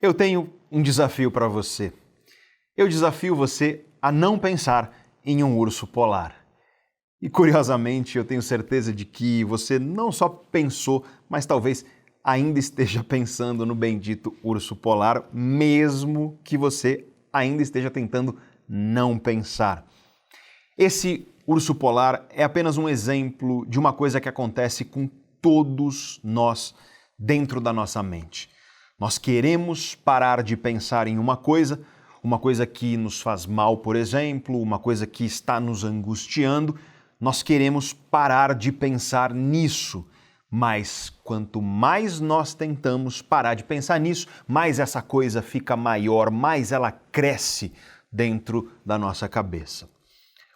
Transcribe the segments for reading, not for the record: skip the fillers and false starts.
Eu tenho um desafio para você. Eu desafio você a não pensar em um urso polar. E curiosamente, eu tenho certeza de que você não só pensou, mas talvez ainda esteja pensando no bendito urso polar, mesmo que você ainda esteja tentando não pensar. Esse urso polar é apenas um exemplo de uma coisa que acontece com todos nós dentro da nossa mente. Nós queremos parar de pensar em uma coisa que nos faz mal, por exemplo, uma coisa que está nos angustiando. Nós queremos parar de pensar nisso, mas quanto mais nós tentamos parar de pensar nisso, mais essa coisa fica maior, mais ela cresce dentro da nossa cabeça.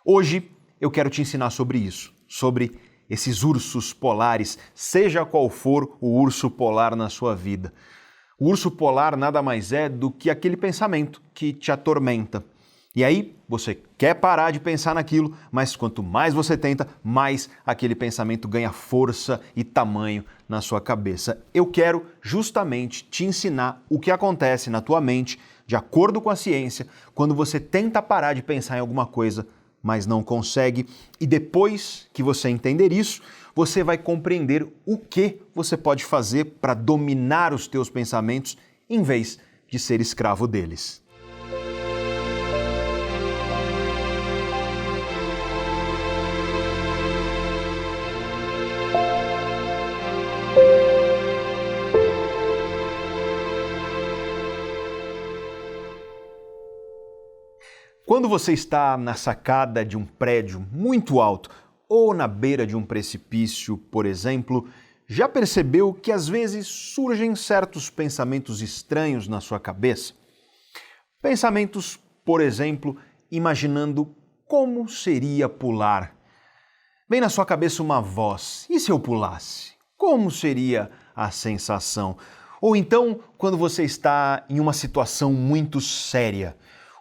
Hoje eu quero te ensinar sobre isso, sobre esses ursos polares, seja qual for o urso polar na sua vida. O urso polar nada mais é do que aquele pensamento que te atormenta. E aí você quer parar de pensar naquilo, mas quanto mais você tenta, mais aquele pensamento ganha força e tamanho na sua cabeça. Eu quero justamente te ensinar o que acontece na tua mente, de acordo com a ciência, quando você tenta parar de pensar em alguma coisa, mas não consegue. E depois que você entender isso, você vai compreender o que você pode fazer para dominar os teus pensamentos em vez de ser escravo deles. Quando você está na sacada de um prédio muito alto ou na beira de um precipício, por exemplo, já percebeu que às vezes surgem certos pensamentos estranhos na sua cabeça? Pensamentos, por exemplo, imaginando como seria pular. Vem na sua cabeça uma voz: e se eu pulasse? Como seria a sensação? Ou então, quando você está em uma situação muito séria,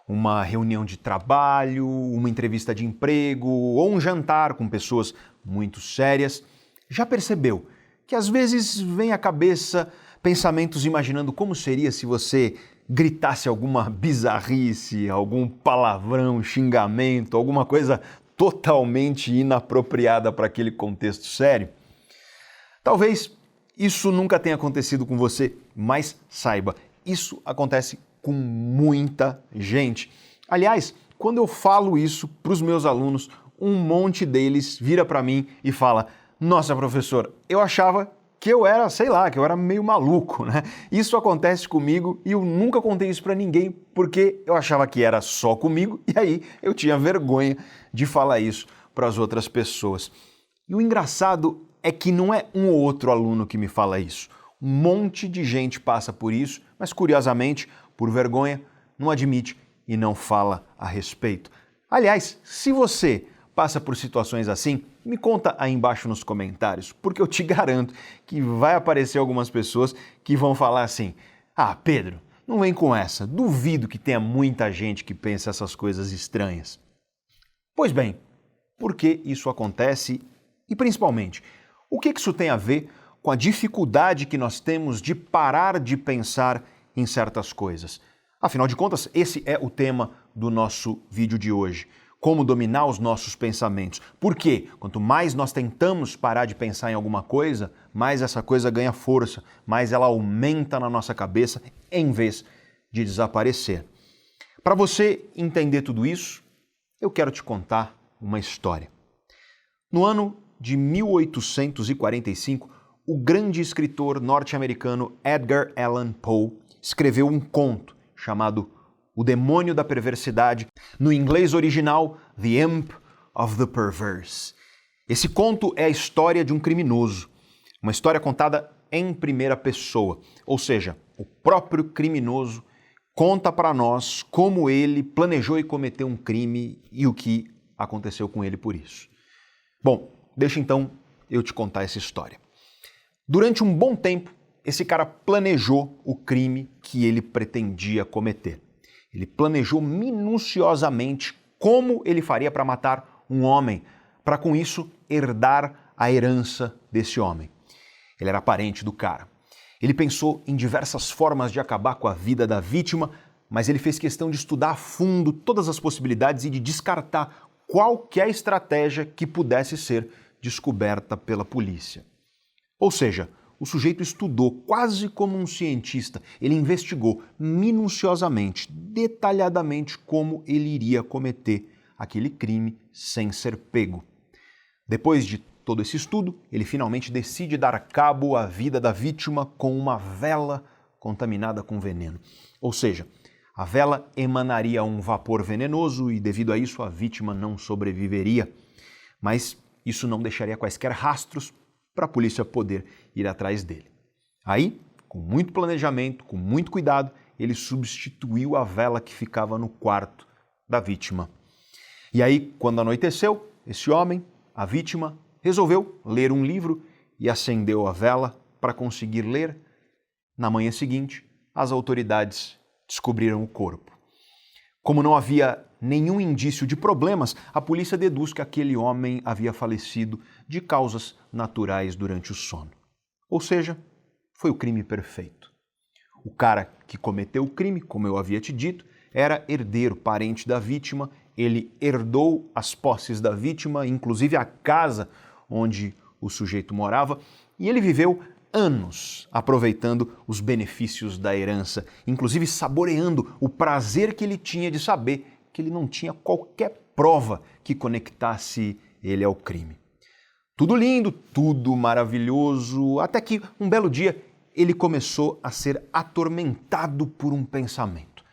uma reunião de trabalho, uma entrevista de emprego ou um jantar com pessoas muito sérias, já percebeu que às vezes vem à cabeça pensamentos imaginando como seria se você gritasse alguma bizarrice, algum palavrão, xingamento, alguma coisa totalmente inapropriada para aquele contexto sério? Talvez isso nunca tenha acontecido com você, mas saiba, isso acontece com muita gente. Aliás, quando eu falo isso para os meus alunos, um monte deles vira para mim e fala: "Nossa, professor, eu achava que eu era, que eu era meio maluco, né? Isso acontece comigo e eu nunca contei isso para ninguém porque eu achava que era só comigo e aí eu tinha vergonha de falar isso para as outras pessoas." E o engraçado é que não é um ou outro aluno que me fala isso. Um monte de gente passa por isso, mas curiosamente, por vergonha, não admite e não fala a respeito. Aliás, se você passa por situações assim, me conta aí embaixo nos comentários, porque eu te garanto que vai aparecer algumas pessoas que vão falar assim: "Ah, Pedro, não vem com essa, duvido que tenha muita gente que pensa essas coisas estranhas." Pois bem, por que isso acontece e, principalmente, o que isso tem a ver com a dificuldade que nós temos de parar de pensar em certas coisas? Afinal de contas, esse é o tema do nosso vídeo de hoje. Como dominar os nossos pensamentos. Porque quanto mais nós tentamos parar de pensar em alguma coisa, mais essa coisa ganha força, mais ela aumenta na nossa cabeça em vez de desaparecer. Para você entender tudo isso, eu quero te contar uma história. No ano de 1845, o grande escritor norte-americano Edgar Allan Poe escreveu um conto chamado O Demônio da Perversidade, no inglês original, The Imp of the Perverse. Esse conto é a história de um criminoso, uma história contada em primeira pessoa, ou seja, o próprio criminoso conta para nós como ele planejou e cometeu um crime e o que aconteceu com ele por isso. Bom, deixa então eu te contar essa história. Durante um bom tempo, esse cara planejou o crime que ele pretendia cometer. Ele planejou minuciosamente como ele faria para matar um homem, para com isso herdar a herança desse homem. Ele era parente do cara. Ele pensou em diversas formas de acabar com a vida da vítima, mas ele fez questão de estudar a fundo todas as possibilidades e de descartar qualquer estratégia que pudesse ser descoberta pela polícia. Ou seja, o sujeito estudou quase como um cientista. Ele investigou minuciosamente, detalhadamente como ele iria cometer aquele crime sem ser pego. Depois de todo esse estudo, ele finalmente decide dar cabo à vida da vítima com uma vela contaminada com veneno. Ou seja, a vela emanaria um vapor venenoso e, devido a isso, a vítima não sobreviveria. Mas isso não deixaria quaisquer rastros para a polícia poder ir atrás dele. Aí, com muito planejamento, com muito cuidado, ele substituiu a vela que ficava no quarto da vítima. E aí, quando anoiteceu, esse homem, a vítima, resolveu ler um livro e acendeu a vela para conseguir ler. Na manhã seguinte, as autoridades descobriram o corpo. Como não havia nenhum indício de problemas, a polícia deduz que aquele homem havia falecido de causas naturais durante o sono. Ou seja, foi o crime perfeito. O cara que cometeu o crime, como eu havia te dito, era herdeiro, parente da vítima. Ele herdou as posses da vítima, inclusive a casa onde o sujeito morava, e ele viveu anos aproveitando os benefícios da herança, inclusive saboreando o prazer que ele tinha de saber que ele não tinha qualquer prova que conectasse ele ao crime. Tudo lindo, tudo maravilhoso, até que um belo dia ele começou a ser atormentado por um pensamento.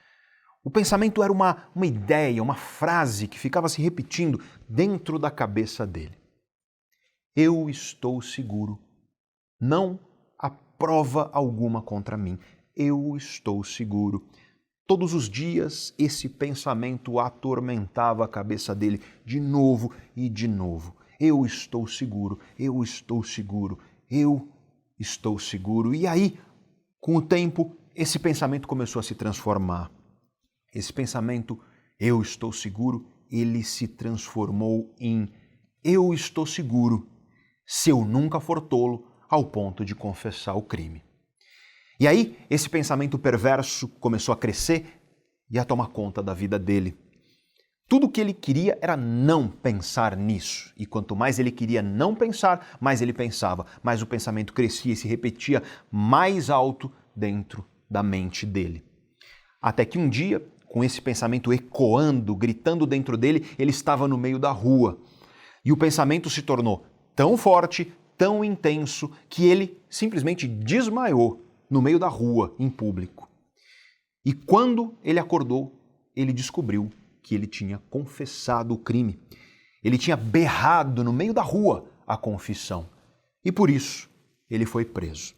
O pensamento era uma ideia, uma frase que ficava se repetindo dentro da cabeça dele. Eu estou seguro. Não há prova alguma contra mim. Eu estou seguro. Todos os dias esse pensamento atormentava a cabeça dele de novo e de novo. Eu estou seguro, eu estou seguro, eu estou seguro. E aí, com o tempo, esse pensamento começou a se transformar. Esse pensamento, eu estou seguro, ele se transformou em eu estou seguro, se eu nunca for tolo ao ponto de confessar o crime. E aí, esse pensamento perverso começou a crescer e a tomar conta da vida dele. Tudo o que ele queria era não pensar nisso. E quanto mais ele queria não pensar, mais ele pensava. Mais o pensamento crescia e se repetia mais alto dentro da mente dele. Até que um dia, com esse pensamento ecoando, gritando dentro dele, ele estava no meio da rua. E o pensamento se tornou tão forte, tão intenso, que ele simplesmente desmaiou no meio da rua, em público. E quando ele acordou, ele descobriu que ele tinha confessado o crime. Ele tinha berrado no meio da rua a confissão. E por isso, ele foi preso.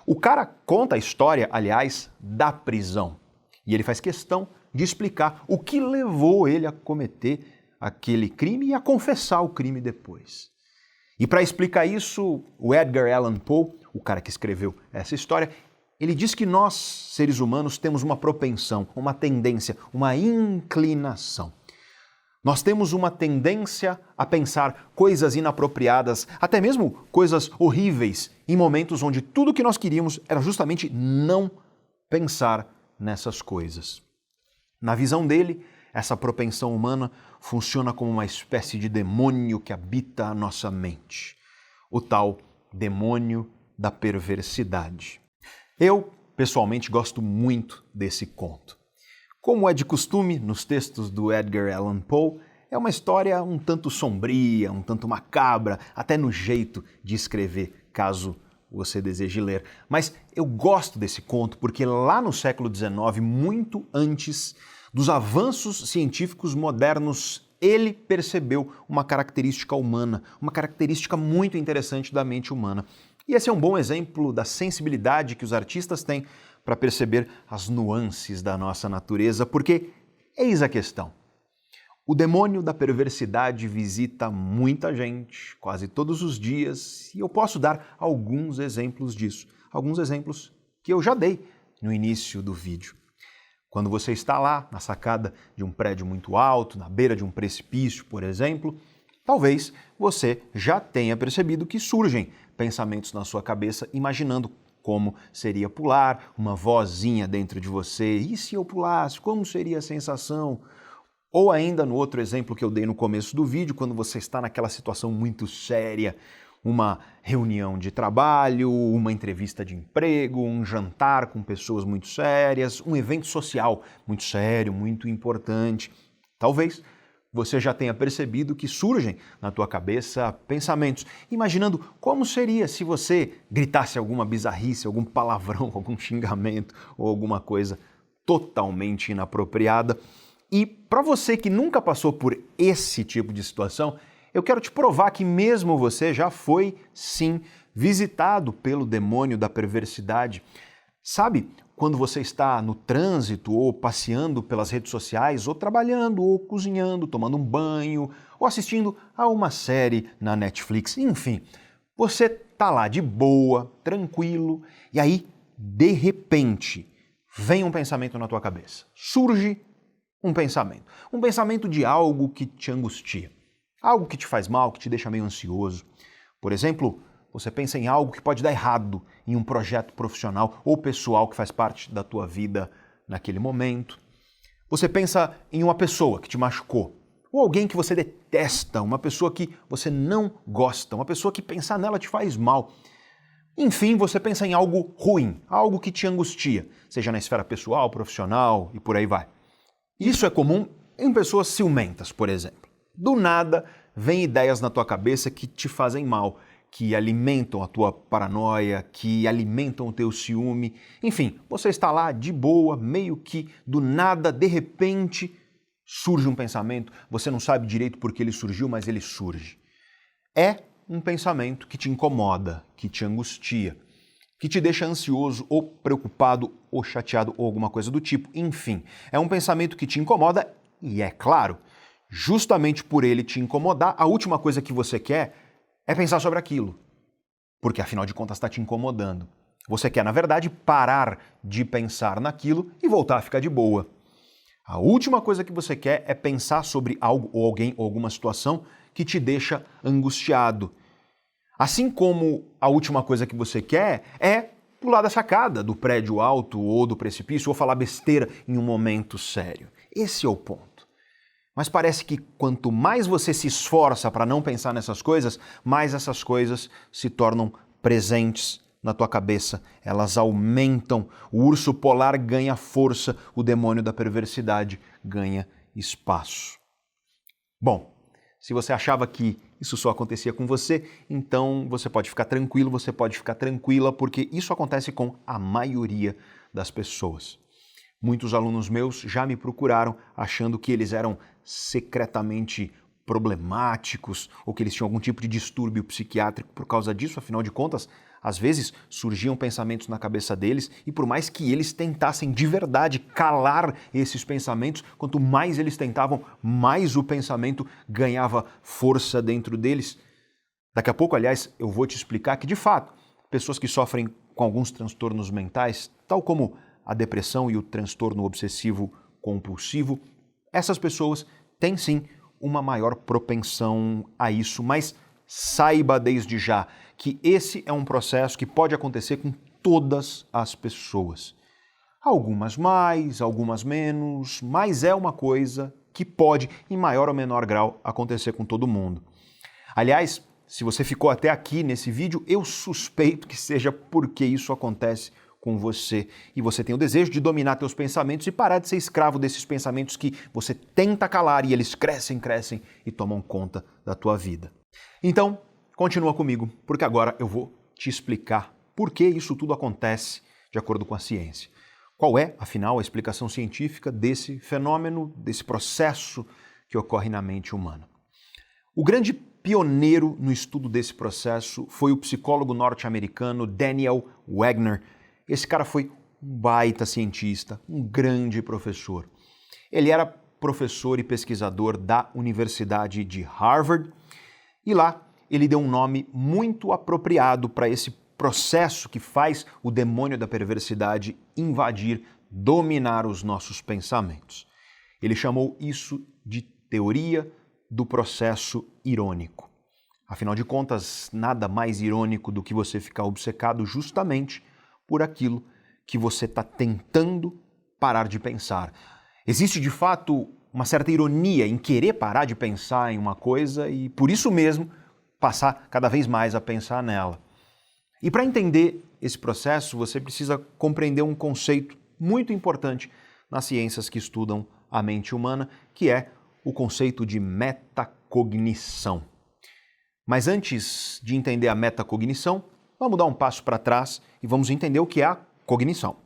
O cara conta a história, aliás, da prisão. E ele faz questão de explicar o que levou ele a cometer aquele crime e a confessar o crime depois. E para explicar isso, o Edgar Allan Poe, o cara que escreveu essa história, ele diz que nós, seres humanos, temos uma propensão, uma tendência, uma inclinação. Nós temos uma tendência a pensar coisas inapropriadas, até mesmo coisas horríveis, em momentos onde tudo o que nós queríamos era justamente não pensar nessas coisas. Na visão dele, essa propensão humana funciona como uma espécie de demônio que habita a nossa mente. O tal demônio da perversidade. Eu, pessoalmente, gosto muito desse conto. Como é de costume nos textos do Edgar Allan Poe, é uma história um tanto sombria, um tanto macabra, até no jeito de escrever, caso você deseje ler. Mas eu gosto desse conto porque lá no século XIX, muito antes dos avanços científicos modernos, ele percebeu uma característica humana, uma característica muito interessante da mente humana. E esse é um bom exemplo da sensibilidade que os artistas têm para perceber as nuances da nossa natureza, porque eis a questão. O demônio da perversidade visita muita gente, quase todos os dias, e eu posso dar alguns exemplos disso. Alguns exemplos que eu já dei no início do vídeo. Quando você está lá na sacada de um prédio muito alto, na beira de um precipício, por exemplo, talvez você já tenha percebido que surgem pensamentos na sua cabeça imaginando como seria pular, uma vozinha dentro de você, e se eu pulasse, como seria a sensação? Ou ainda no outro exemplo que eu dei no começo do vídeo, quando você está naquela situação muito séria, uma reunião de trabalho, uma entrevista de emprego, um jantar com pessoas muito sérias, um evento social muito sério, muito importante. Talvez você já tenha percebido que surgem na tua cabeça pensamentos, imaginando como seria se você gritasse alguma bizarrice, algum palavrão, algum xingamento ou alguma coisa totalmente inapropriada. E para você que nunca passou por esse tipo de situação, eu quero te provar que mesmo você já foi, sim, visitado pelo demônio da perversidade. Sabe, quando você está no trânsito ou passeando pelas redes sociais, ou trabalhando, ou cozinhando, tomando um banho, ou assistindo a uma série na Netflix, enfim, você tá lá de boa, tranquilo, e aí, de repente, vem um pensamento na tua cabeça. Surge um pensamento de algo que te angustia, algo que te faz mal, que te deixa meio ansioso. Por exemplo, você pensa em algo que pode dar errado em um projeto profissional ou pessoal que faz parte da tua vida naquele momento. Você pensa em uma pessoa que te machucou, ou alguém que você detesta, uma pessoa que você não gosta, uma pessoa que pensar nela te faz mal. Enfim, você pensa em algo ruim, algo que te angustia, seja na esfera pessoal, profissional e por aí vai. Isso é comum em pessoas ciumentas, por exemplo. Do nada, vem ideias na tua cabeça que te fazem mal, que alimentam a tua paranoia, que alimentam o teu ciúme. Enfim, você está lá de boa, meio que do nada, de repente, surge um pensamento, você não sabe direito por que ele surgiu, mas ele surge. É um pensamento que te incomoda, que te angustia, que te deixa ansioso ou preocupado ou chateado ou alguma coisa do tipo. Enfim, é um pensamento que te incomoda e, é claro, justamente por ele te incomodar, a última coisa que você quer é pensar sobre aquilo, porque afinal de contas está te incomodando. Você quer, na verdade, parar de pensar naquilo e voltar a ficar de boa. A última coisa que você quer é pensar sobre algo ou alguém ou alguma situação que te deixa angustiado. Assim como a última coisa que você quer é pular da sacada, do prédio alto ou do precipício ou falar besteira em um momento sério. Esse é o ponto. Mas parece que quanto mais você se esforça para não pensar nessas coisas, mais essas coisas se tornam presentes na tua cabeça. Elas aumentam, o urso polar ganha força, o demônio da perversidade ganha espaço. Bom, se você achava que isso só acontecia com você, então você pode ficar tranquilo, você pode ficar tranquila, porque isso acontece com a maioria das pessoas. Muitos alunos meus já me procuraram achando que eles eram secretamente problemáticos ou que eles tinham algum tipo de distúrbio psiquiátrico por causa disso. Afinal de contas, às vezes surgiam pensamentos na cabeça deles e por mais que eles tentassem de verdade calar esses pensamentos, quanto mais eles tentavam, mais o pensamento ganhava força dentro deles. Daqui a pouco, aliás, eu vou te explicar que, de fato, pessoas que sofrem com alguns transtornos mentais, tal como a depressão e o transtorno obsessivo compulsivo, essas pessoas têm sim uma maior propensão a isso, mas saiba desde já que esse é um processo que pode acontecer com todas as pessoas. Algumas mais, algumas menos, mas é uma coisa que pode, em maior ou menor grau, acontecer com todo mundo. Aliás, se você ficou até aqui nesse vídeo, eu suspeito que seja porque isso acontece com você e você tem o desejo de dominar teus pensamentos e parar de ser escravo desses pensamentos que você tenta calar e eles crescem e tomam conta da tua vida. Então, continua comigo, porque agora eu vou te explicar por que isso tudo acontece de acordo com a ciência. Qual é, afinal, a explicação científica desse fenômeno, desse processo que ocorre na mente humana? O grande pioneiro no estudo desse processo foi o psicólogo norte-americano Daniel Wagner. Esse cara foi um baita cientista, um grande professor. Ele era professor e pesquisador da Universidade de Harvard e lá ele deu um nome muito apropriado para esse processo que faz o demônio da perversidade invadir, dominar os nossos pensamentos. Ele chamou isso de teoria do processo irônico. Afinal de contas, nada mais irônico do que você ficar obcecado justamente por aquilo que você está tentando parar de pensar. Existe, de fato, uma certa ironia em querer parar de pensar em uma coisa e, por isso mesmo, passar cada vez mais a pensar nela. E para entender esse processo, você precisa compreender um conceito muito importante nas ciências que estudam a mente humana, que é o conceito de metacognição. Mas antes de entender a metacognição, vamos dar um passo para trás e vamos entender o que é a cognição.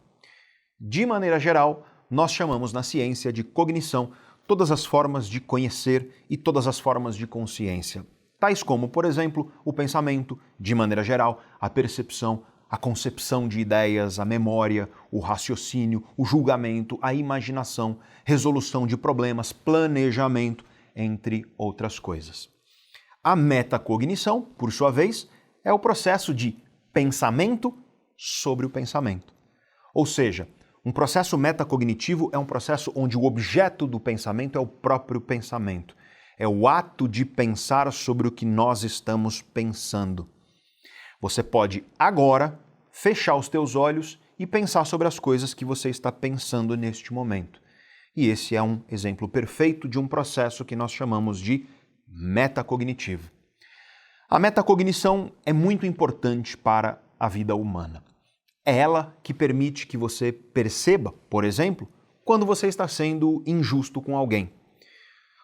De maneira geral, nós chamamos na ciência de cognição todas as formas de conhecer e todas as formas de consciência, tais como, por exemplo, o pensamento, de maneira geral, a percepção, a concepção de ideias, a memória, o raciocínio, o julgamento, a imaginação, resolução de problemas, planejamento, entre outras coisas. A metacognição, por sua vez, é o processo de pensamento sobre o pensamento. Ou seja, um processo metacognitivo é um processo onde o objeto do pensamento é o próprio pensamento. É o ato de pensar sobre o que nós estamos pensando. Você pode agora fechar os teus olhos e pensar sobre as coisas que você está pensando neste momento. E esse é um exemplo perfeito de um processo que nós chamamos de metacognitivo. A metacognição é muito importante para a vida humana. É ela que permite que você perceba, por exemplo, quando você está sendo injusto com alguém.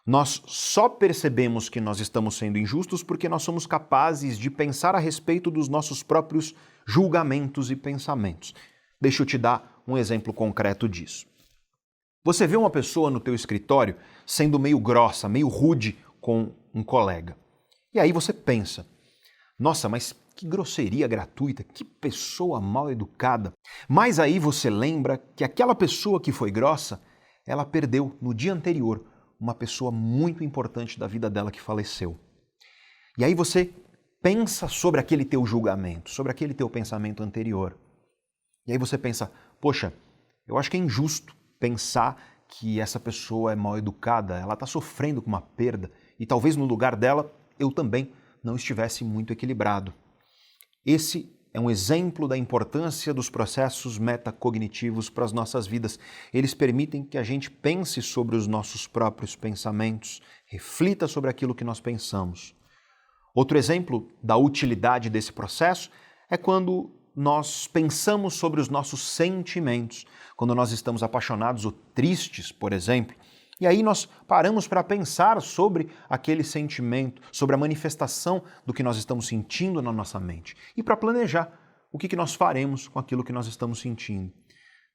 Nós só percebemos que nós estamos sendo injustos porque nós somos capazes de pensar a respeito dos nossos próprios julgamentos e pensamentos. Deixa eu te dar um exemplo concreto disso. Você vê uma pessoa no teu escritório sendo meio grossa, meio rude com um colega. E aí você pensa, nossa, mas que grosseria gratuita, que pessoa mal educada. Mas aí você lembra que aquela pessoa que foi grossa, ela perdeu no dia anterior uma pessoa muito importante da vida dela que faleceu. E aí você pensa sobre aquele teu julgamento, sobre aquele teu pensamento anterior. E aí você pensa, poxa, eu acho que é injusto pensar que essa pessoa é mal educada, ela está sofrendo com uma perda e talvez no lugar dela eu também não estivesse muito equilibrado. Esse é um exemplo da importância dos processos metacognitivos para as nossas vidas. Eles permitem que a gente pense sobre os nossos próprios pensamentos, reflita sobre aquilo que nós pensamos. Outro exemplo da utilidade desse processo é quando nós pensamos sobre os nossos sentimentos, quando nós estamos apaixonados ou tristes, por exemplo. E aí nós paramos para pensar sobre aquele sentimento, sobre a manifestação do que nós estamos sentindo na nossa mente e para planejar o que nós faremos com aquilo que nós estamos sentindo.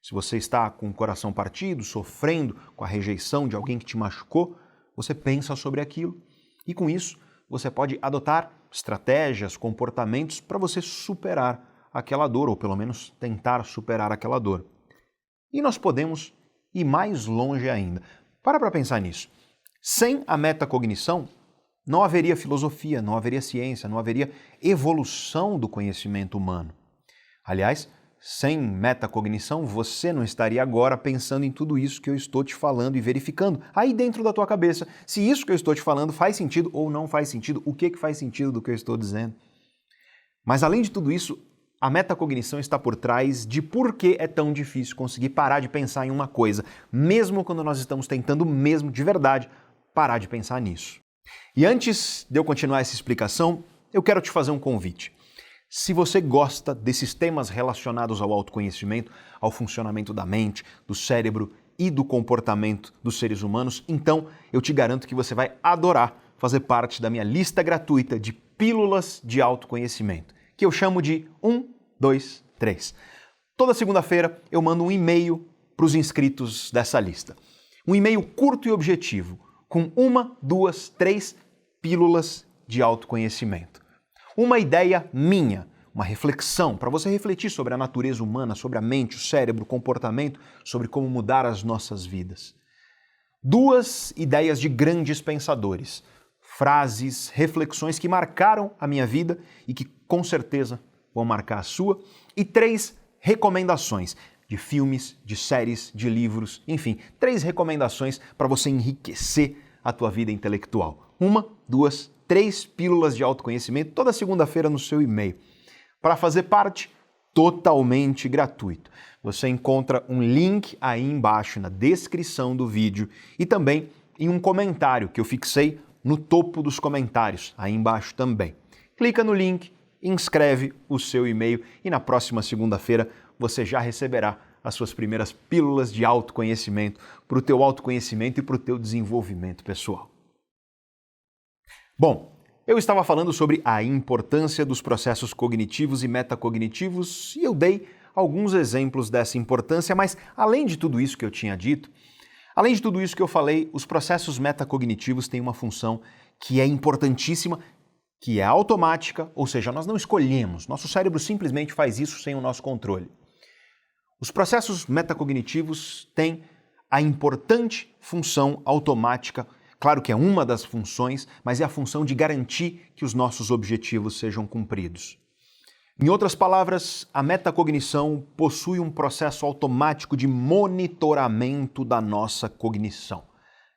Se você está com o coração partido, sofrendo com a rejeição de alguém que te machucou, você pensa sobre aquilo e com isso você pode adotar estratégias, comportamentos para você superar aquela dor ou pelo menos tentar superar aquela dor. E nós podemos ir mais longe ainda. Para pensar nisso. Sem a metacognição, não haveria filosofia, não haveria ciência, não haveria evolução do conhecimento humano. Aliás, sem metacognição, você não estaria agora pensando em tudo isso que eu estou te falando e verificando aí dentro da tua cabeça se isso que eu estou te falando faz sentido ou não faz sentido, o que faz sentido do que eu estou dizendo. Mas além de tudo isso, a metacognição está por trás de por que é tão difícil conseguir parar de pensar em uma coisa, mesmo quando nós estamos tentando mesmo, de verdade, parar de pensar nisso. E antes de eu continuar essa explicação, eu quero te fazer um convite. Se você gosta desses temas relacionados ao autoconhecimento, ao funcionamento da mente, do cérebro e do comportamento dos seres humanos, então eu te garanto que você vai adorar fazer parte da minha lista gratuita de pílulas de autoconhecimento, que eu chamo de 1, 2, 3. Toda segunda-feira eu mando um e-mail para os inscritos dessa lista. Um e-mail curto e objetivo, com 1, 2, 3 pílulas de autoconhecimento. Uma ideia minha, uma reflexão, para você refletir sobre a natureza humana, sobre a mente, o cérebro, o comportamento, sobre como mudar as nossas vidas. 2 ideias de grandes pensadores, frases, reflexões que marcaram a minha vida e que com certeza vão marcar a sua. E 3 recomendações de filmes, de séries, de livros, enfim, 3 recomendações para você enriquecer a tua vida intelectual. 1, 2, 3 pílulas de autoconhecimento toda segunda-feira no seu e-mail. Para fazer parte, totalmente gratuito. Você encontra um link aí embaixo na descrição do vídeo e também em um comentário que eu fixei no topo dos comentários, aí embaixo também. Clica no link, inscreve o seu e-mail e na próxima segunda-feira você já receberá as suas primeiras pílulas de autoconhecimento para o teu autoconhecimento e para o teu desenvolvimento pessoal. Bom, eu estava falando sobre a importância dos processos cognitivos e metacognitivos e eu dei alguns exemplos dessa importância, mas além de tudo isso que eu tinha dito, além de tudo isso que eu falei, os processos metacognitivos têm uma função que é importantíssima, que é automática, ou seja, nós não escolhemos, nosso cérebro simplesmente faz isso sem o nosso controle. Os processos metacognitivos têm a importante função automática, claro que é uma das funções, mas é a função de garantir que os nossos objetivos sejam cumpridos. Em outras palavras, a metacognição possui um processo automático de monitoramento da nossa cognição.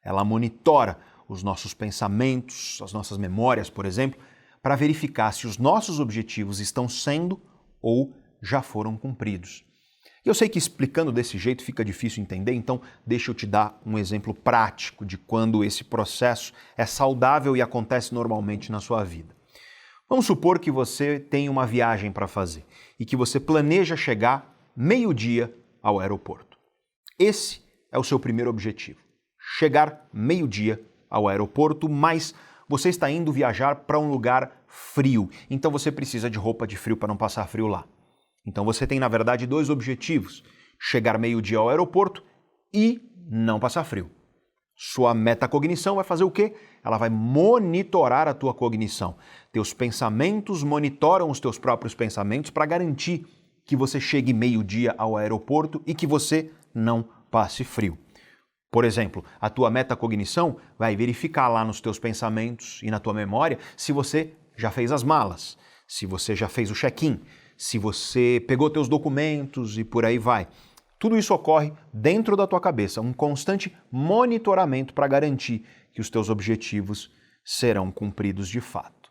Ela monitora os nossos pensamentos, as nossas memórias, por exemplo, para verificar se os nossos objetivos estão sendo ou já foram cumpridos. E eu sei que explicando desse jeito fica difícil entender, então deixa eu te dar um exemplo prático de quando esse processo é saudável e acontece normalmente na sua vida. Vamos supor que você tem uma viagem para fazer e que você planeja chegar meio-dia ao aeroporto. Esse é o seu primeiro objetivo, chegar meio-dia ao aeroporto, mas você está indo viajar para um lugar frio, então você precisa de roupa de frio para não passar frio lá. Então você tem, na verdade, dois objetivos, chegar meio-dia ao aeroporto e não passar frio. Sua metacognição vai fazer o quê? Ela vai monitorar a tua cognição. Teus pensamentos monitoram os teus próprios pensamentos para garantir que você chegue meio-dia ao aeroporto e que você não passe frio. Por exemplo, a tua metacognição vai verificar lá nos teus pensamentos e na tua memória se você já fez as malas, se você já fez o check-in, se você pegou teus documentos e por aí vai. Tudo isso ocorre dentro da tua cabeça, um constante monitoramento para garantir que os teus objetivos serão cumpridos de fato.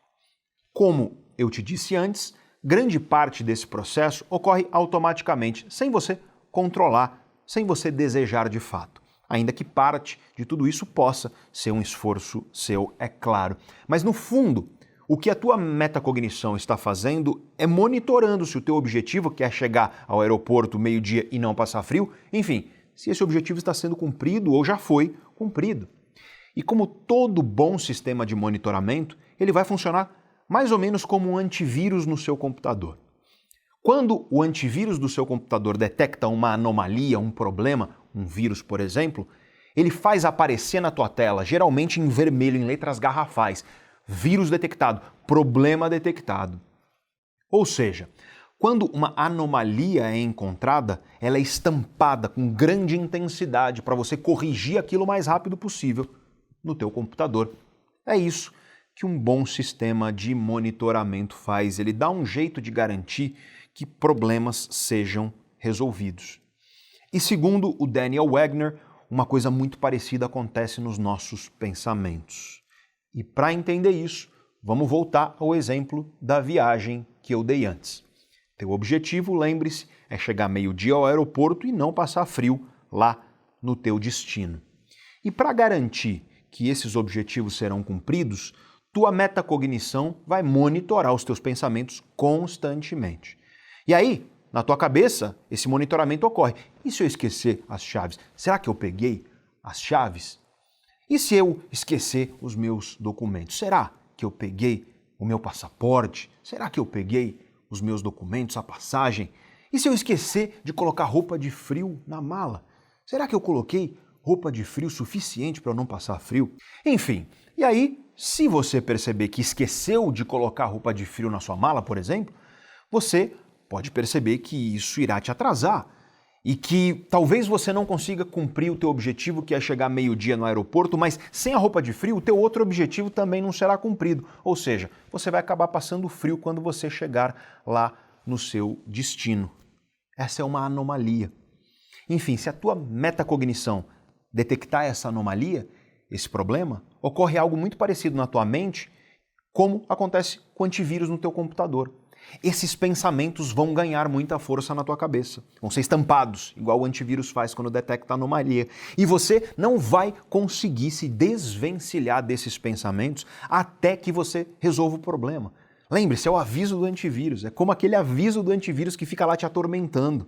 Como eu te disse antes, grande parte desse processo ocorre automaticamente, sem você controlar, sem você desejar de fato. Ainda que parte de tudo isso possa ser um esforço seu, é claro. Mas no fundo, o que a tua metacognição está fazendo é monitorando se o teu objetivo, que é chegar ao aeroporto meio-dia e não passar frio, enfim, se esse objetivo está sendo cumprido ou já foi cumprido. E como todo bom sistema de monitoramento, ele vai funcionar mais ou menos como um antivírus no seu computador. Quando o antivírus do seu computador detecta uma anomalia, um problema, um vírus, por exemplo, ele faz aparecer na tua tela, geralmente em vermelho, em letras garrafais, vírus detectado, problema detectado. Ou seja, quando uma anomalia é encontrada, ela é estampada com grande intensidade para você corrigir aquilo o mais rápido possível no teu computador. É isso que um bom sistema de monitoramento faz. Ele dá um jeito de garantir que problemas sejam resolvidos. E segundo o Daniel Wegner, uma coisa muito parecida acontece nos nossos pensamentos. E para entender isso, vamos voltar ao exemplo da viagem que eu dei antes. Teu objetivo, lembre-se, é chegar meio-dia ao aeroporto e não passar frio lá no teu destino. E para garantir que esses objetivos serão cumpridos, tua metacognição vai monitorar os teus pensamentos constantemente. E aí, na tua cabeça, esse monitoramento ocorre. E se eu esquecer as chaves? Será que eu peguei as chaves? E se eu esquecer os meus documentos? Será que eu peguei o meu passaporte? Será que eu peguei os meus documentos, a passagem? E se eu esquecer de colocar roupa de frio na mala? Será que eu coloquei roupa de frio suficiente para eu não passar frio? Enfim, e aí, se você perceber que esqueceu de colocar roupa de frio na sua mala, por exemplo, você pode perceber que isso irá te atrasar. E que talvez você não consiga cumprir o teu objetivo, que é chegar meio-dia no aeroporto, mas sem a roupa de frio, o teu outro objetivo também não será cumprido. Ou seja, você vai acabar passando frio quando você chegar lá no seu destino. Essa é uma anomalia. Enfim, se a tua metacognição detectar essa anomalia, esse problema, ocorre algo muito parecido na tua mente, como acontece com o antivírus no teu computador. esses pensamentos vão ganhar muita força na tua cabeça. Vão ser estampados, igual o antivírus faz quando detecta anomalia. E você não vai conseguir se desvencilhar desses pensamentos até que você resolva o problema. Lembre-se, é o aviso do antivírus. É como aquele aviso do antivírus que fica lá te atormentando.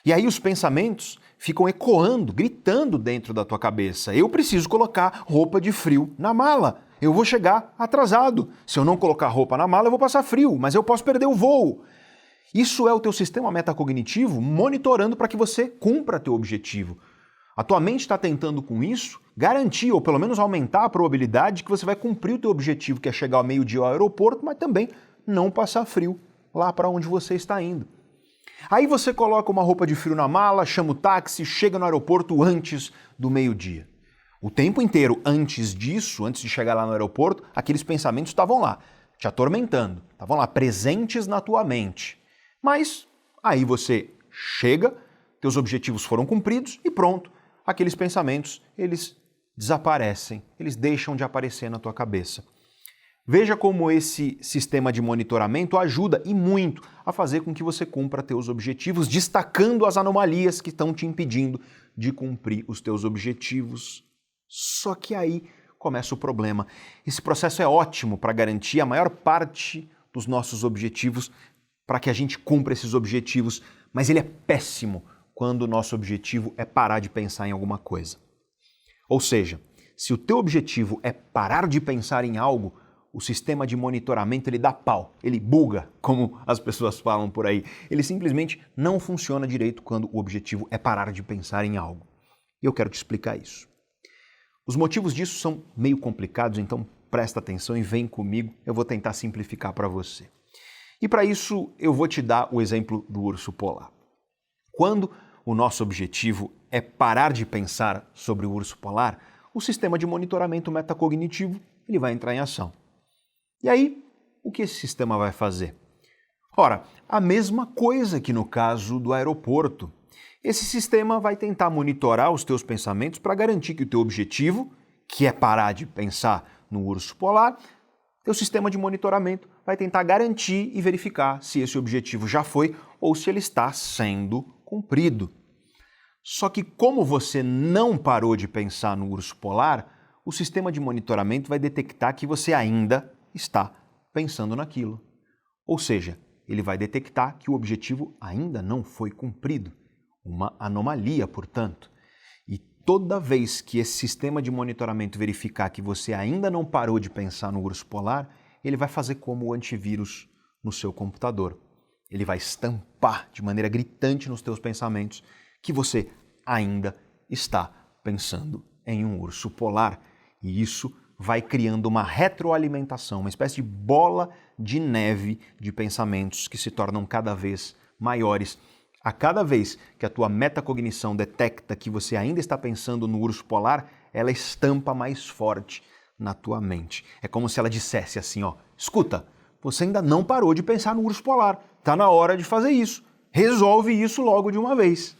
E aí os pensamentos ficam ecoando, gritando dentro da tua cabeça. Eu preciso colocar roupa de frio na mala. Eu vou chegar atrasado. Se eu não colocar roupa na mala, eu vou passar frio, mas eu posso perder o voo. Isso é o teu sistema metacognitivo monitorando para que você cumpra teu objetivo. A tua mente está tentando com isso garantir, ou pelo menos aumentar a probabilidade de que você vai cumprir o teu objetivo, que é chegar ao meio-dia ao aeroporto, mas também não passar frio lá para onde você está indo. Aí você coloca uma roupa de frio na mala, chama o táxi, chega no aeroporto antes do meio-dia. O tempo inteiro antes disso, antes de chegar lá no aeroporto, aqueles pensamentos estavam lá, te atormentando, estavam lá presentes na tua mente. Mas aí você chega, teus objetivos foram cumpridos e pronto. Aqueles pensamentos, eles desaparecem, eles deixam de aparecer na tua cabeça. Veja como esse sistema de monitoramento ajuda e muito a fazer com que você cumpra teus objetivos, destacando as anomalias que estão te impedindo de cumprir os teus objetivos. Só que aí começa o problema. Esse processo é ótimo para garantir a maior parte dos nossos objetivos, para que a gente cumpra esses objetivos, mas ele é péssimo quando o nosso objetivo é parar de pensar em alguma coisa. Ou seja, se o teu objetivo é parar de pensar em algo, o sistema de monitoramento ele dá pau, ele buga, como as pessoas falam por aí. Ele simplesmente não funciona direito quando o objetivo é parar de pensar em algo. E eu quero te explicar isso. Os motivos disso são meio complicados, então presta atenção e vem comigo, eu vou tentar simplificar para você. E para isso eu vou te dar o exemplo do urso polar. Quando o nosso objetivo é parar de pensar sobre o urso polar, o sistema de monitoramento metacognitivo ele vai entrar em ação. E aí, o que esse sistema vai fazer? Ora, a mesma coisa que no caso do aeroporto. Esse sistema vai tentar monitorar os teus pensamentos para garantir que o teu objetivo, que é parar de pensar no urso polar, teu sistema de monitoramento vai tentar garantir e verificar se esse objetivo já foi ou se ele está sendo cumprido. Só que como você não parou de pensar no urso polar, o sistema de monitoramento vai detectar que você ainda está pensando naquilo. Ou seja, ele vai detectar que o objetivo ainda não foi cumprido. Uma anomalia, portanto. E toda vez que esse sistema de monitoramento verificar que você ainda não parou de pensar no urso polar, ele vai fazer como o antivírus no seu computador. Ele vai estampar de maneira gritante nos teus pensamentos que você ainda está pensando em um urso polar. E isso vai criando uma retroalimentação, uma espécie de bola de neve de pensamentos que se tornam cada vez maiores. A cada vez que a tua metacognição detecta que você ainda está pensando no urso polar, ela estampa mais forte na tua mente. É como se ela dissesse assim, ó, escuta, você ainda não parou de pensar no urso polar, está na hora de fazer isso, resolve isso logo de uma vez.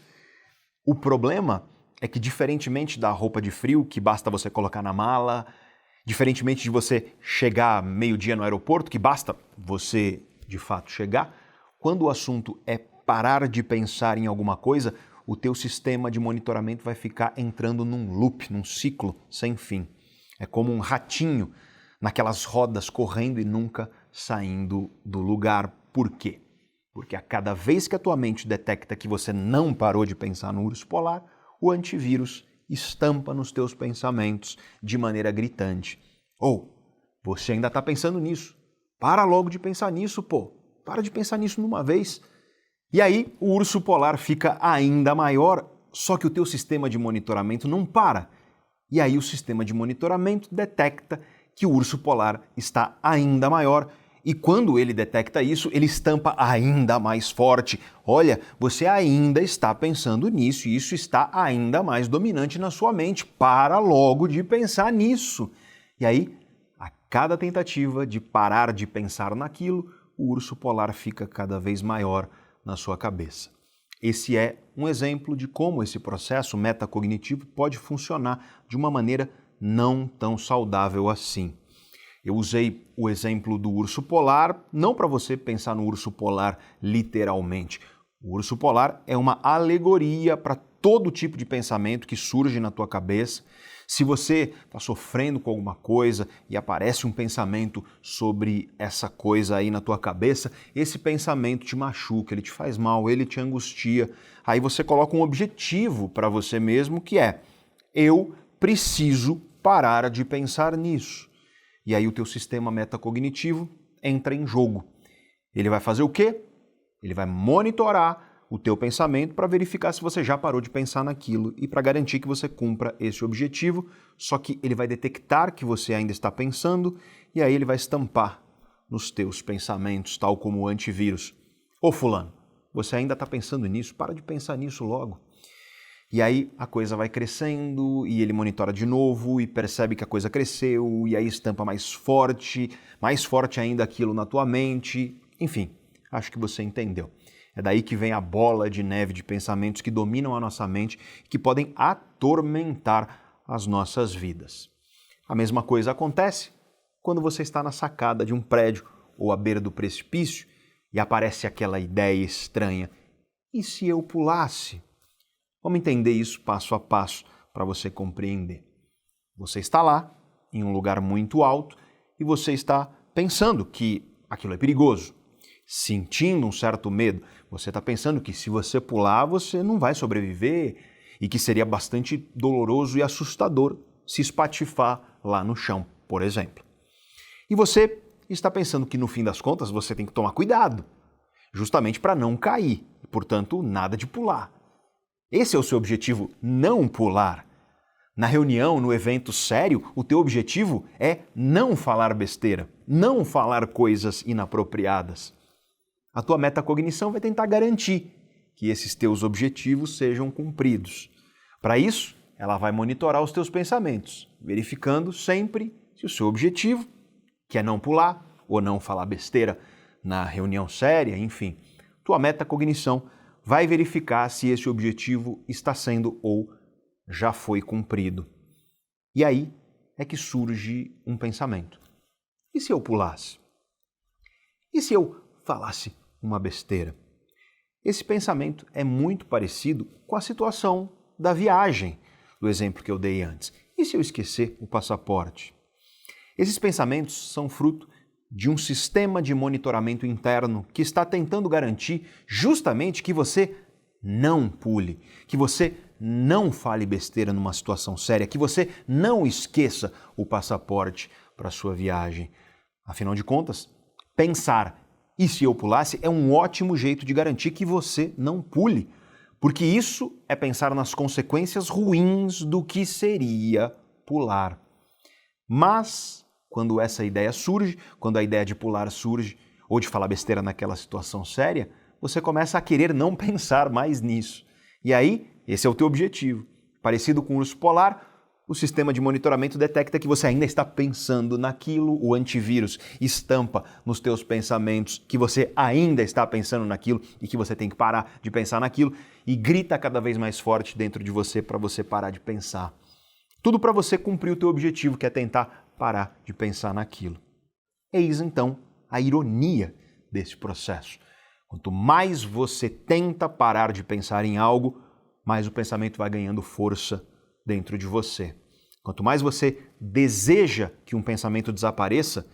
O problema é que, diferentemente da roupa de frio, que basta você colocar na mala, diferentemente de você chegar meio-dia no aeroporto, que basta você, de fato, chegar, quando o assunto é parar de pensar em alguma coisa, o teu sistema de monitoramento vai ficar entrando num loop, num ciclo sem fim. É como um ratinho naquelas rodas correndo e nunca saindo do lugar. Por quê? Porque a cada vez que a tua mente detecta que você não parou de pensar no urso polar, o antivírus estampa nos teus pensamentos de maneira gritante. Ou, você ainda está pensando nisso. Para logo de pensar nisso, pô. Para de pensar nisso numa vez. E aí, o urso polar fica ainda maior, só que o teu sistema de monitoramento não para. E aí o sistema de monitoramento detecta que o urso polar está ainda maior. E quando ele detecta isso, ele estampa ainda mais forte. Olha, você ainda está pensando nisso e isso está ainda mais dominante na sua mente. Para logo de pensar nisso. E aí, a cada tentativa de parar de pensar naquilo, o urso polar fica cada vez maior na sua cabeça. Esse é um exemplo de como esse processo metacognitivo pode funcionar de uma maneira não tão saudável assim. Eu usei o exemplo do urso polar, não para você pensar no urso polar literalmente. O urso polar é uma alegoria para todo tipo de pensamento que surge na tua cabeça. Se você está sofrendo com alguma coisa e aparece um pensamento sobre essa coisa aí na tua cabeça, esse pensamento te machuca, ele te faz mal, ele te angustia. Aí você coloca um objetivo para você mesmo que é: eu preciso parar de pensar nisso. E aí o teu sistema metacognitivo entra em jogo. Ele vai fazer o quê? Ele vai monitorar o teu pensamento para verificar se você já parou de pensar naquilo e para garantir que você cumpra esse objetivo, só que ele vai detectar que você ainda está pensando e aí ele vai estampar nos teus pensamentos, tal como o antivírus. Ô fulano, você ainda está pensando nisso? Para de pensar nisso logo. E aí a coisa vai crescendo e ele monitora de novo e percebe que a coisa cresceu e aí estampa mais forte ainda aquilo na tua mente. Enfim, acho que você entendeu. É daí que vem a bola de neve de pensamentos que dominam a nossa mente e que podem atormentar as nossas vidas. A mesma coisa acontece quando você está na sacada de um prédio ou à beira do precipício e aparece aquela ideia estranha. E se eu pulasse? Vamos entender isso passo a passo para você compreender. Você está lá, em um lugar muito alto, e você está pensando que aquilo é perigoso, sentindo um certo medo. Você está pensando que se você pular, você não vai sobreviver e que seria bastante doloroso e assustador se espatifar lá no chão, por exemplo. E você está pensando que no fim das contas você tem que tomar cuidado, justamente para não cair, e, portanto, nada de pular. Esse é o seu objetivo, não pular. Na reunião, no evento sério, o teu objetivo é não falar besteira, não falar coisas inapropriadas. A tua metacognição vai tentar garantir que esses teus objetivos sejam cumpridos. Para isso, ela vai monitorar os teus pensamentos, verificando sempre se o seu objetivo, que é não pular ou não falar besteira na reunião séria, enfim, tua metacognição vai verificar se esse objetivo está sendo ou já foi cumprido. E aí é que surge um pensamento. E se eu pulasse? E se eu falasse uma besteira? Esse pensamento é muito parecido com a situação da viagem, do exemplo que eu dei antes. E se eu esquecer o passaporte? Esses pensamentos são fruto de um sistema de monitoramento interno que está tentando garantir justamente que você não pule, que você não fale besteira numa situação séria, que você não esqueça o passaporte para a sua viagem. Afinal de contas, pensar "e se eu pulasse" é um ótimo jeito de garantir que você não pule, porque isso é pensar nas consequências ruins do que seria pular. Mas quando essa ideia surge, quando a ideia de pular surge, ou de falar besteira naquela situação séria, você começa a querer não pensar mais nisso. E aí, esse é o teu objetivo. Parecido com o urso polar, o sistema de monitoramento detecta que você ainda está pensando naquilo, o antivírus estampa nos teus pensamentos que você ainda está pensando naquilo e que você tem que parar de pensar naquilo e grita cada vez mais forte dentro de você para você parar de pensar. Tudo para você cumprir o teu objetivo, que é tentar parar de pensar naquilo. Eis então a ironia desse processo. Quanto mais você tenta parar de pensar em algo, mais o pensamento vai ganhando força dentro de você. Quanto mais você deseja que um pensamento desapareça,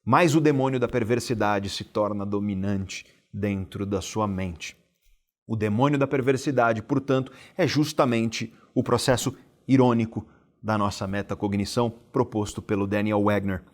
mais o demônio da perversidade se torna dominante dentro da sua mente. O demônio da perversidade, portanto, é justamente o processo irônico da nossa metacognição proposto pelo Daniel Wegner.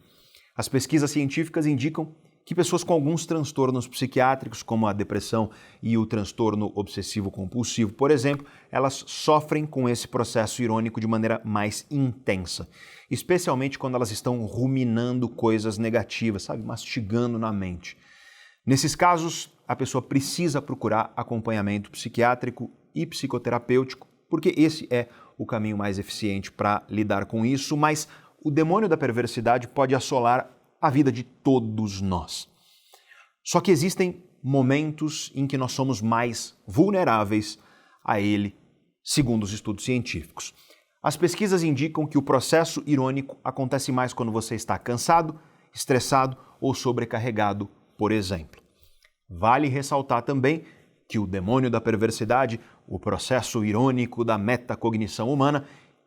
As pesquisas científicas indicam que pessoas com alguns transtornos psiquiátricos, como a depressão e o transtorno obsessivo-compulsivo, por exemplo, elas sofrem com esse processo irônico de maneira mais intensa, especialmente quando elas estão ruminando coisas negativas, sabe, mastigando na mente. Nesses casos, a pessoa precisa procurar acompanhamento psiquiátrico e psicoterapêutico, porque esse é o caminho mais eficiente para lidar com isso, mas o demônio da perversidade pode assolar a vida de todos nós. Só que existem momentos em que nós somos mais vulneráveis a ele, segundo os estudos científicos. As pesquisas indicam que o processo irônico acontece mais quando você está cansado estressado ou sobrecarregado, por exemplo. Vale ressaltar também que o demônio da perversidade, o processo irônico da metacognição humana,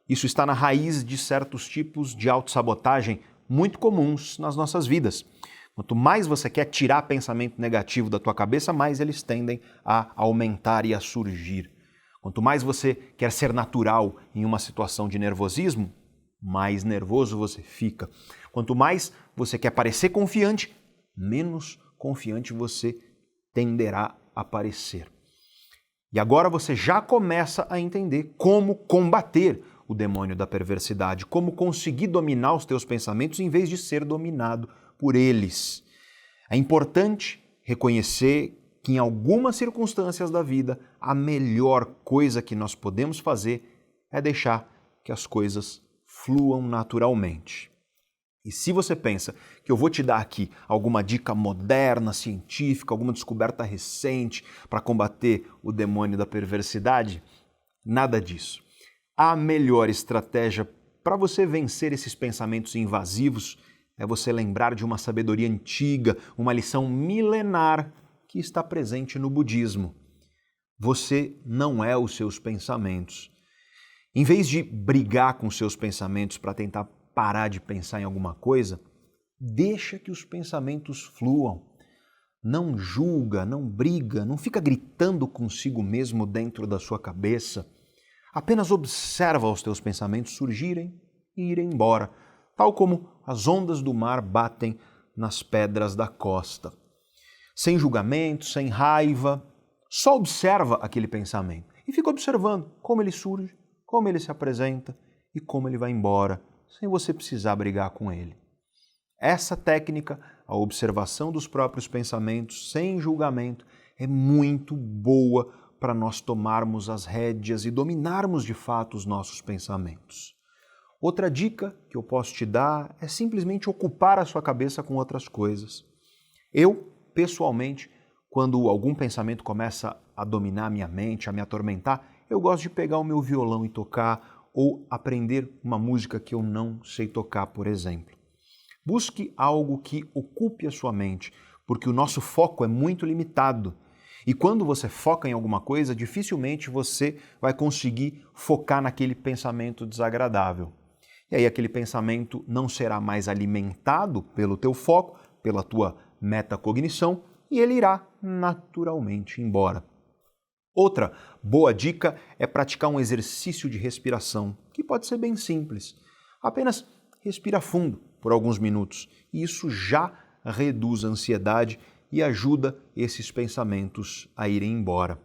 isso está na raiz de certos tipos de autossabotagem muito comuns nas nossas vidas. Quanto mais você quer tirar pensamento negativo da tua cabeça, mais eles tendem a aumentar e a surgir. Quanto mais você quer ser natural em uma situação de nervosismo, mais nervoso você fica. Quanto mais você quer parecer confiante, menos confiante você tenderá a parecer. E agora você já começa a entender como combater o demônio da perversidade, como conseguir dominar os teus pensamentos em vez de ser dominado por eles. É importante reconhecer que em algumas circunstâncias da vida, a melhor coisa que nós podemos fazer é deixar que as coisas fluam naturalmente. E se você pensa que eu vou te dar aqui alguma dica moderna, científica, alguma descoberta recente para combater o demônio da perversidade, nada disso. A melhor estratégia para você vencer esses pensamentos invasivos é você lembrar de uma sabedoria antiga, uma lição milenar que está presente no budismo. Você não é os seus pensamentos. Em vez de brigar com os seus pensamentos para tentar parar de pensar em alguma coisa, deixa que os pensamentos fluam. Não julga, não briga, não fica gritando consigo mesmo dentro da sua cabeça. Apenas observa os teus pensamentos surgirem e irem embora, tal como as ondas do mar batem nas pedras da costa. Sem julgamento, sem raiva, só observa aquele pensamento e fica observando como ele surge, como ele se apresenta e como ele vai embora, sem você precisar brigar com ele. Essa técnica, a observação dos próprios pensamentos sem julgamento, é muito boa para nós tomarmos as rédeas e dominarmos de fato os nossos pensamentos. Outra dica que eu posso te dar é simplesmente ocupar a sua cabeça com outras coisas. Eu, pessoalmente, quando algum pensamento começa a dominar a minha mente, a me atormentar, eu gosto de pegar o meu violão e tocar ou aprender uma música que eu não sei tocar, por exemplo. Busque algo que ocupe a sua mente, porque o nosso foco é muito limitado. E quando você foca em alguma coisa, dificilmente você vai conseguir focar naquele pensamento desagradável. E aí aquele pensamento não será mais alimentado pelo teu foco, pela tua metacognição, e ele irá naturalmente embora. Outra boa dica é praticar um exercício de respiração, que pode ser bem simples. Apenas respira fundo por alguns minutos, e isso já reduz a ansiedade e ajuda esses pensamentos a irem embora.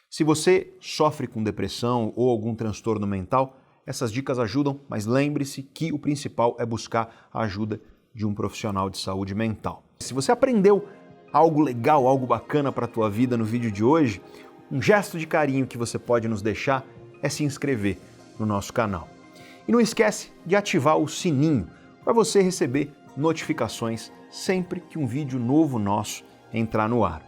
Se você sofre com depressão ou algum transtorno mental, essas dicas ajudam, mas lembre-se que o principal é buscar a ajuda de um profissional de saúde mental. Se você aprendeu algo legal, algo bacana para a tua vida no vídeo de hoje, um gesto de carinho que você pode nos deixar é se inscrever no nosso canal. E não esquece de ativar o sininho para você receber notificações sempre que um vídeo novo nosso entrar no ar.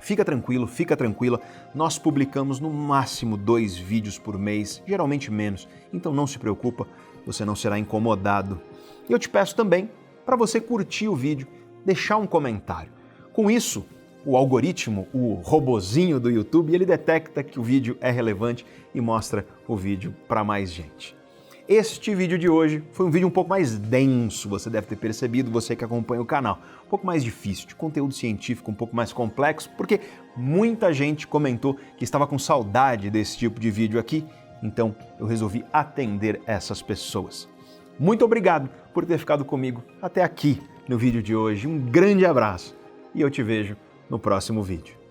Fica tranquilo, fica tranquila, nós publicamos no máximo 2 vídeos por mês, geralmente menos, então não se preocupa, você não será incomodado. E eu te peço também para você curtir o vídeo, deixar um comentário. Com isso, o algoritmo, o robozinho do YouTube, ele detecta que o vídeo é relevante e mostra o vídeo para mais gente. Este vídeo de hoje foi um vídeo um pouco mais denso, você deve ter percebido, você que acompanha o canal. Um pouco mais difícil, de conteúdo científico um pouco mais complexo, porque muita gente comentou que estava com saudade desse tipo de vídeo aqui, então eu resolvi atender essas pessoas. Muito obrigado por ter ficado comigo até aqui no vídeo de hoje. Um grande abraço e eu te vejo no próximo vídeo.